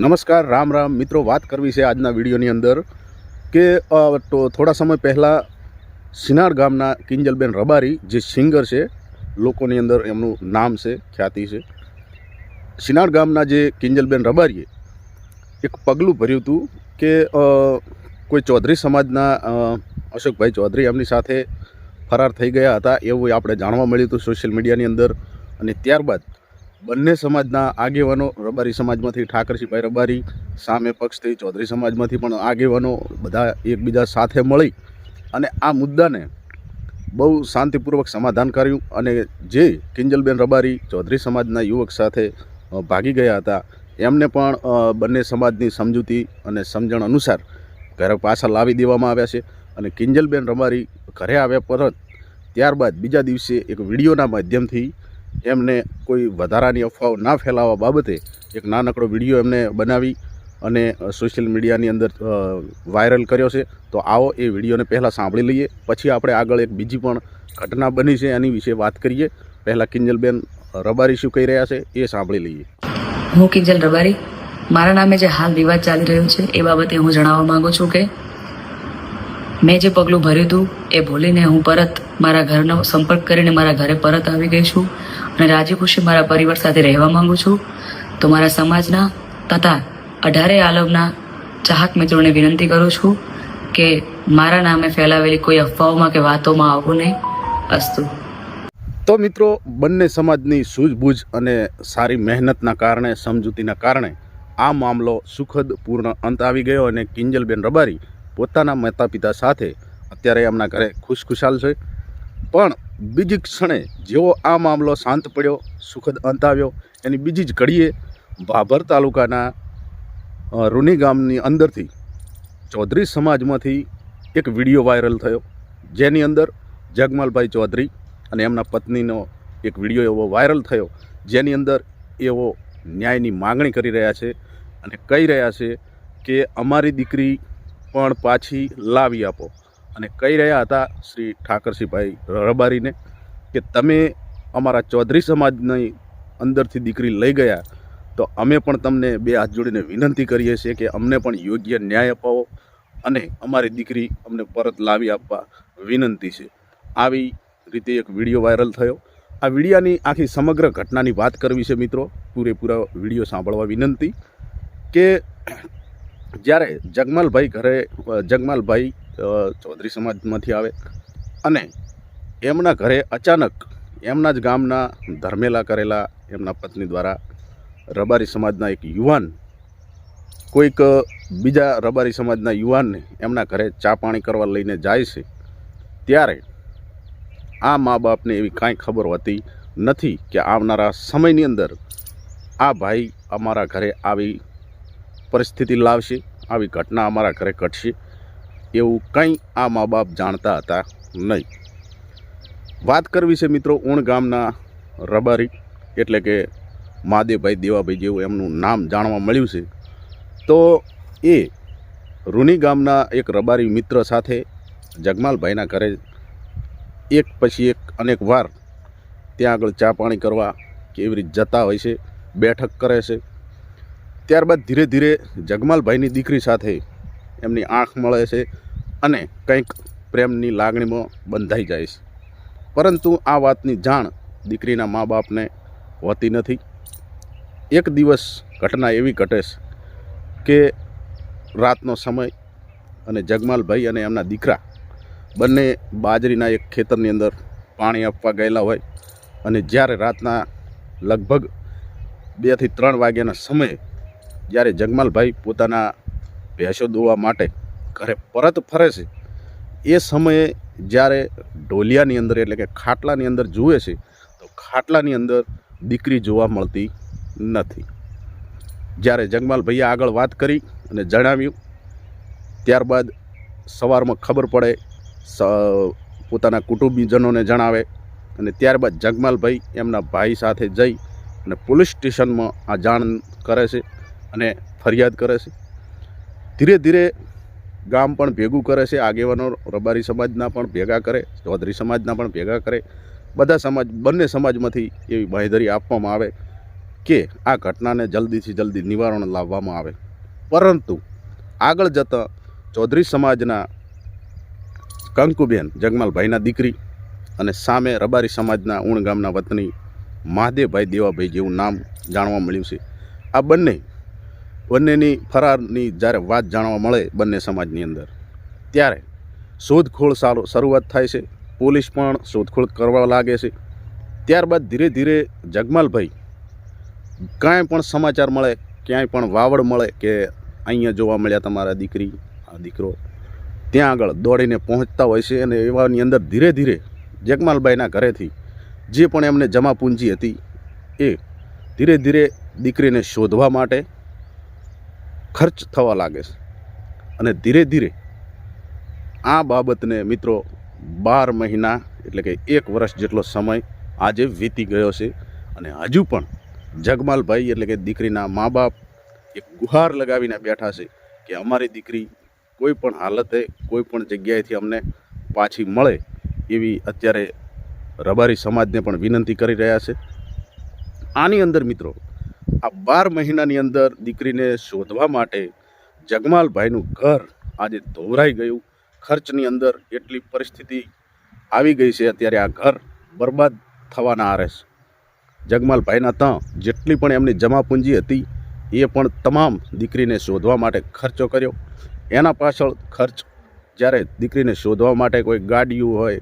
નમસ્કાર, રામ રામ મિત્રો. વાત કરવી છે આજના વિડીયોની અંદર કે થોડા સમય પહેલાં સિનાર ગામના કિંજલબેન રબારી જે સિંગર છે, લોકોની અંદર એમનું નામ છે, ખ્યાતિ છે. સિનાર ગામના જે કિંજલબેન રબારીએ એક પગલું ભર્યું હતું કે કોઈ ચૌધરી સમાજના અશોકભાઈ ચૌધરી એમની સાથે ફરાર થઈ ગયા હતા એવું આપણે જાણવા મળ્યું હતું સોશિયલ મીડિયાની અંદર. અને ત્યારબાદ બંને સમાજના આગેવાનો, રબારી સમાજમાંથી ઠાકરસિંહભાઈ રબારી, સામે પક્ષથી ચૌધરી સમાજમાંથી પણ આગેવાનો બધા એકબીજા સાથે મળી અને આ મુદ્દાને બહુ શાંતિપૂર્વક સમાધાન કર્યું. અને જે કિંજલબેન રબારી ચૌધરી સમાજના યુવક સાથે ભાગી ગયા હતા એમને પણ બંને સમાજની સમજૂતી અને સમજણ અનુસાર ઘરે પાછા લાવી દેવામાં આવ્યા છે. અને કિંજલબેન રબારી ઘરે આવ્યા પરત ત્યારબાદ બીજા દિવસે એક વિડીયોના માધ્યમથી એમને કોઈ વધારાની અફવાઓ ના ફેલાવવા બાબતે એક નાનકડો વિડીયો એમને બનાવી અને સોશિયલ મીડિયાની અંદર વાયરલ કર્યો છે. તો આવો એ વિડીયોને પહેલાં સાંભળી લઈએ, પછી આપણે આગળ એક બીજી પણ ઘટના બની છે એની વિશે વાત કરીએ. પહેલાં કિંજલબેન રબારી શું કહી રહ્યા છે એ સાંભળી લઈએ. હું કિંજલ રબારી. મારા નામે જે હાલ વિવાદ ચાલી રહ્યો છે એ બાબતે હું જણાવવા માંગુ છું કે મેં જે પગલું ભર્યું હતું એ ભૂલીને હું પરત મારા ઘરનો સંપર્ક કરીને મારા ઘરે પરત આવી ગઈ છું અને રાજી ખુશી મારા પરિવાર સાથે રહેવા માંગુ છું. તો મારા સમાજના તથા 18 આલમના ચાહક મિત્રોને વિનંતી કરું છું કે મારા નામે ફેલાવેલી કોઈ અફવાઓમાં કે વાતોમાં આવવું નહીં. અસ્તુ. તો મિત્રો, બંને સમાજની સૂઝબૂઝ અને સારી મહેનતના કારણે, સમજૂતીના કારણે આ મામલો સુખદ પૂર્ણ અંત આવી ગયો અને કિંજલબેન રબારી પોતાના માતા પિતા સાથે અત્યારે એમના ઘરે ખુશખુશાલ છે. પણ બીજી ક્ષણે જેવો આ મામલો શાંત પડ્યો, સુખદ અંત આવ્યો, એની બીજી જ ઘડીએ ભાભર તાલુકાના રૂની ગામની અંદરથી ચૌધરી સમાજમાંથી એક વિડીયો વાયરલ થયો, જેની અંદર જગમાલભાઈ ચૌધરી અને એમના પત્નીનો એક વિડીયો એવો વાયરલ થયો, જેની અંદર એવો ન્યાયની માગણી કરી રહ્યા છે અને કહી રહ્યા છે કે અમારી દીકરી પણ પાછી લાવી આપો. અને કહી રહ્યા હતા શ્રી ઠાકરસિંહભાઈ રબારીને કે તમે અમારા ચૌધરી સમાજની અંદરથી દીકરી લઈ ગયા તો અમે પણ તમને બે હાથ જોડીને વિનંતી કરીએ છીએ કે અમને પણ યોગ્ય ન્યાય અપાવો અને અમારી દીકરી અમને પરત લાવી આપવા વિનંતી છે. આવી રીતે એક વિડીયો વાયરલ થયો. આ વિડીયાની આખી સમગ્ર ઘટનાની વાત કરવી છે મિત્રો. પૂરેપૂરા વિડીયો સાંભળવા વિનંતી કે જ્યારે જગમાલભાઈ ચૌધરી સમાજમાંથી આવે અને એમના ઘરે અચાનક એમના જ ગામના ધર્મેલા કરેલા એમના પત્ની દ્વારા રબારી સમાજના એક યુવાન કોઈક બીજા રબારી સમાજના યુવાનને એમના ઘરે ચા પાણી કરવા લઈને જાય છે, ત્યારે આ મા બાપને એવી કાંઈ ખબર હોતી નથી કે આવનારા સમયની અંદર આ ભાઈ અમારા ઘરે આવી પરિસ્થિતિ લાવશે, આવી ઘટના અમારા ઘરે ઘટશે, એવું કંઈ આ મા બાપ જાણતા હતા નહીં. વાત કરવી છે મિત્રો ઉણ ગામના રબારી, એટલે કે મહાદેવભાઈ દેવાભાઈ જેવું એમનું નામ જાણવા મળ્યું છે. તો એ રૂની ગામના એક રબારી મિત્ર સાથે જગમાલભાઈના ઘરે એક પછી એક અનેક વાર ત્યાં આગળ ચા પાણી કરવા કે એવી રીતે જતા હોય છે, બેઠક કરે છે. ત્યારબાદ ધીરે ધીરે જગમાલભાઈની દીકરી સાથે એમની આંખ મળે છે અને કંઈક પ્રેમની લાગણીમાં બંધાઈ જાય છે. પરંતુ આ વાતની જાણ દીકરીના મા બાપને હોતી નથી. એક દિવસ ઘટના એવી ઘટે છે કે રાતનો સમય અને જગમાલભાઈ અને એમના દીકરા બંને બાજરીના એક ખેતરની અંદર પાણી આપવા ગયેલા હોય અને જ્યારે રાતના લગભગ 2 થી 3 વાગ્યાના સમયે જ્યારે જગમાલભાઈ પોતાના ભેંસો દોવા માટે ઘરે પરત ફરે છે, એ સમયે જ્યારે ઢોલિયાની અંદર એટલે કે ખાટલાની અંદર જુએ છે તો ખાટલાની અંદર દીકરી જોવા મળતી નથી. જ્યારે જગમાલભાઈએ આગળ વાત કરી અને જણાવ્યું, ત્યારબાદ સવારમાં ખબર પડે, પોતાના કુટુંબીજનોને જણાવે અને ત્યારબાદ જગમાલભાઈ એમના ભાઈ સાથે જઈ અને પોલીસ સ્ટેશનમાં આ જાણ કરે છે અને ફરિયાદ કરે છે. ધીરે ધીરે ગામ પણ ભેગું કરે છે, આગેવાનો રબારી સમાજના પણ ભેગા કરે, ચૌધરી સમાજના પણ ભેગા કરે, બધા સમાજ બંને સમાજમાંથી એવી બાંહેધરી આપવામાં આવે કે આ ઘટનાને જલ્દીથી જલ્દી નિવારણ લાવવામાં આવે. પરંતુ આગળ જતાં ચૌધરી સમાજના કંકુબેન જગમાલભાઈના દીકરી અને સામે રબારી સમાજના ઉણ ગામના વતની મહાદેવભાઈ દેવાભાઈ જેવું નામ જાણવા મળ્યું છે. આ બંનેની ફરારની જ્યારે વાત જાણવા મળે બંને સમાજની અંદર, ત્યારે શોધખોળ શરૂઆત થાય છે. પોલીસ પણ શોધખોળ કરવા લાગે છે. ત્યારબાદ ધીરે ધીરે જગમાલભાઈ કાંઈ પણ સમાચાર મળે, ક્યાંય પણ વાવડ મળે કે અહીંયા જોવા મળ્યા તમારા દીકરી આ દીકરો, ત્યાં આગળ દોડીને પહોંચતા હોય છે. અને એવાની અંદર ધીરે ધીરે જગમાલભાઈના ઘરેથી જે પણ એમને જમા પૂંજી હતી એ ધીરે ધીરે દીકરીને શોધવા માટે ખર્ચ થવા લાગે છે. અને ધીરે ધીરે આ બાબતને મિત્રો 12 મહિના એટલે કે 1 વર્ષ જેટલો સમય આજે વીતી ગયો છે. અને હજુ પણ જગમાલભાઈ એટલે કે દીકરીના મા બાપ એક ગુહાર લગાવીને બેઠા છે કે અમારી દીકરી કોઈ પણ હાલતે કોઈ પણ જગ્યાએથી અમને પાછી મળે એવી અત્યારે રબારી સમાજને પણ વિનંતી કરી રહ્યા છે. આની અંદર મિત્રો આ 12 મહિનાની અંદર દીકરીને શોધવા માટે જગમાલભાઈનું ઘર આજે ધોવરાઈ ગયું. ખર્ચની અંદર એટલી પરિસ્થિતિ આવી ગઈ છે અત્યારે આ ઘર બરબાદ થવાના આરે છે. જગમાલભાઈના ત્યાં જેટલી પણ એમની જમા પૂંજી હતી એ પણ તમામ દીકરીને શોધવા માટે ખર્ચો કર્યો. એના પાછળ ખર્ચ જ્યારે દીકરીને શોધવા માટે કોઈ ગાડીઓ હોય,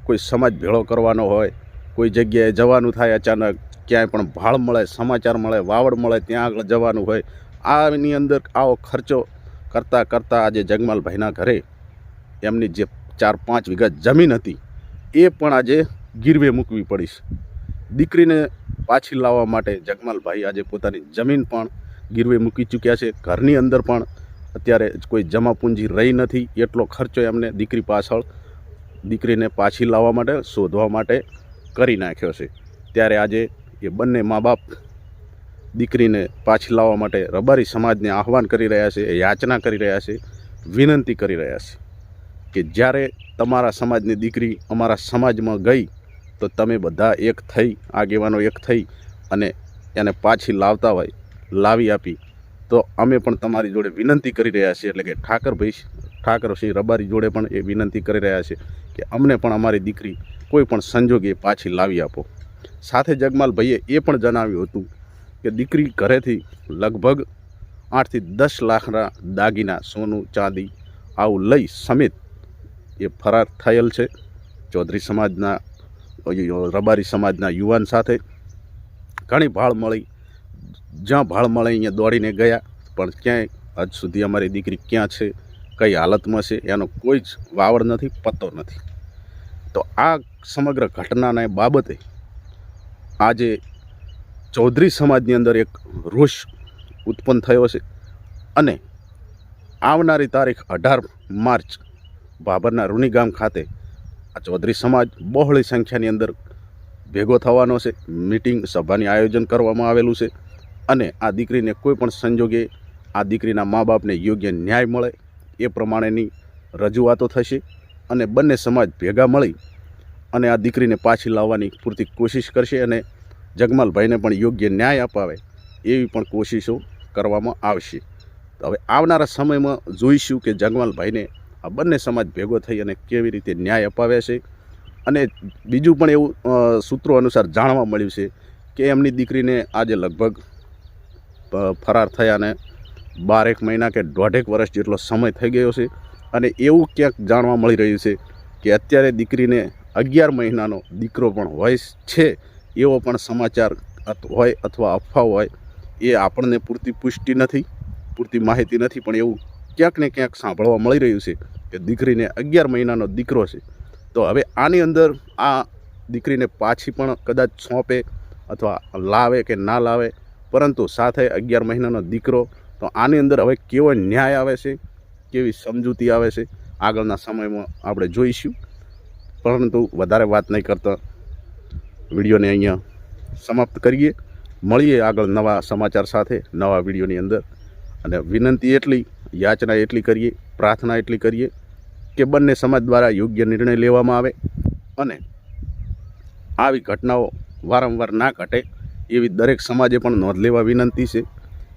કોઈ સમાજ ભેળો કરવાનો હોય, કોઈ જગ્યાએ જવાનું થાય, અચાનક ક્યાંય પણ ભાળ મળે, સમાચાર મળે, વાવડ મળે, ત્યાં આગળ જવાનું હોય, આની અંદર આવો ખર્ચો કરતાં કરતાં આજે જગમાલભાઈના ઘરે એમની જે 4-5 વીઘા જમીન હતી એ પણ આજે ગીરવે મૂકવી પડી છે. દીકરીને પાછી લાવવા માટે જગમાલભાઈ આજે પોતાની જમીન પણ ગીરવે મૂકી ચૂક્યા છે. ઘરની અંદર પણ અત્યારે કોઈ જમા પૂંજી રહી નથી. એટલો ખર્ચો એમને દીકરી પાછળ દીકરીને પાછી લાવવા માટે શોધવા માટે કરી નાખ્યો છે. ત્યારે આજે એ બંને મા બાપ દીકરીને પાછી લાવવા માટે રબારી સમાજને આહવાન કરી રહ્યા છે, યાચના કરી રહ્યા છે, વિનંતી કરી રહ્યા છે કે જ્યારે તમારા સમાજની દીકરી અમારા સમાજમાં ગઈ તો તમે બધા એક થઈ, આગેવાનો એક થઈ અને એને પાછી લાવતા હોય, લાવી આપી તો અમે પણ તમારી જોડે વિનંતી કરી રહ્યા છીએ. એટલે કે ઠાકરસિંહ રબારી જોડે પણ એ વિનંતી કરી રહ્યા છે કે અમને પણ અમારી દીકરી કોઈ પણ સંજોગે પાછી લાવી આપો. સાથે જગમાલભાઈએ એ પણ જણાવ્યું હતું કે દીકરી ઘરેથી લગભગ 8 થી 10 લાખના દાગીના, સોનું ચાંદી આવું લઈ સમેત એ ફરાર થયેલ છે. ચૌધરી સમાજના રબારી સમાજના યુવાન સાથે ઘણી ભાળ મળી, જ્યાં ભાળ મળે અહીંયા દોડીને ગયા, પણ ક્યાંય હજ સુધી અમારી દીકરી ક્યાં છે, કઈ હાલતમાં છે એનો કોઈ જ વાવડ નથી, પત્તો નથી. તો આ સમગ્ર ઘટનાને બાબતે આજે ચૌધરી સમાજની અંદર એક રોષ ઉત્પન્ન થયો છે. અને આવનારી તારીખ 18 માર્ચ ભાભરના રૂની ગામ ખાતે આ ચૌધરી સમાજ બહોળી સંખ્યાની અંદર ભેગો થવાનો છે. મિટિંગ સભાની આયોજન કરવામાં આવેલું છે. અને આ દીકરીને કોઈ પણ સંજોગે આ દીકરીના મા બાપને યોગ્ય ન્યાય મળે એ પ્રમાણેની રજૂઆતો થશે. અને બંને સમાજ ભેગા મળી અને આ દીકરીને પાછી લાવવાની પૂરતી કોશિશ કરશે. અને જગમાલભાઈને પણ યોગ્ય ન્યાય અપાવે એવી પણ કોશિશો કરવામાં આવશે. તો હવે આવનારા સમયમાં જોઈશું કે જગમાલભાઈને આ બંને સમાજ ભેગો થઈ અને કેવી રીતે ન્યાય અપાવે છે. અને બીજું પણ એવું સૂત્રો અનુસાર જાણવા મળ્યું છે કે એમની દીકરીને આજે લગભગ ફરાર થયાને 12 મહિના કે 1.5 વર્ષ જેટલો સમય થઈ ગયો છે. અને એવું ક્યાંક જાણવા મળી રહ્યું છે કે અત્યારે દીકરીને 11 મહિનાનો દીકરો પણ હોય છે એવો પણ સમાચાર હોય અથવા અફવાઓ હોય, એ આપણને પૂરતી પુષ્ટિ નથી, પૂરતી માહિતી નથી, પણ એવું ક્યાંક ને ક્યાંક સાંભળવા મળી રહ્યું છે કે દીકરીને 11 મહિનાનો દીકરો છે. તો હવે આની અંદર આ દીકરીને પાછી પણ કદાચ સોંપે અથવા લાવે કે ના લાવે, પરંતુ સાથે 11 મહિનાનો દીકરો, તો આની અંદર હવે કેવો ન્યાય આવે છે, કેવી સમજૂતી આવે છે આગળના સમયમાં આપણે જોઈશું. પરંતુ વધારે વાત નહીં કરતા વિડીયોને અહીંયા સમાપ્ત કરીએ. મળીએ આગળ નવા સમાચાર સાથે, નવા વિડીયોની અંદર. અને વિનંતી એટલી, યાચના એટલી કરીએ, પ્રાર્થના એટલી કરીએ કે બંને સમાજ દ્વારા યોગ્ય નિર્ણય લેવામાં આવે અને આવી ઘટનાઓ વારંવાર ના ઘટે એવી દરેક સમાજે પણ નોંધ લેવા વિનંતી છે.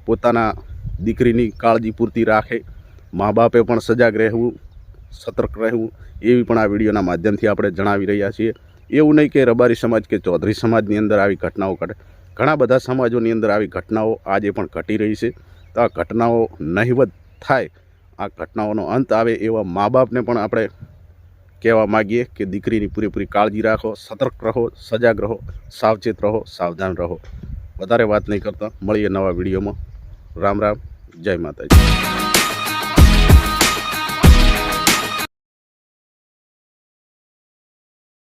પોતાના દીકરીની કાળજી પૂરતી રાખે, મા બાપે પણ સજાગ રહેવું, સતર્ક રહેવું, એવી પણ આ વિડીયોના માધ્યમથી આપણે જણાવી રહ્યા છીએ. એવું નહીં કે રબારી સમાજ કે ચૌધરી સમાજની અંદર આવી ઘટનાઓ ઘટે, ઘણા બધા સમાજોની અંદર આવી ઘટનાઓ આજે પણ ઘટી રહી છે. તો આ ઘટનાઓ નહિવત થાય, આ ઘટનાઓનો અંત આવે એવા મા બાપને પણ આપણે કહેવા માગીએ કે દીકરીની પૂરેપૂરી કાળજી રાખો, સતર્ક રહો, સજાગ રહો, સાવચેત રહો, સાવધાન રહો. વધારે વાત નહીં કરતા, મળીએ નવા વિડીયોમાં. રામ રામ, જય માતાજી.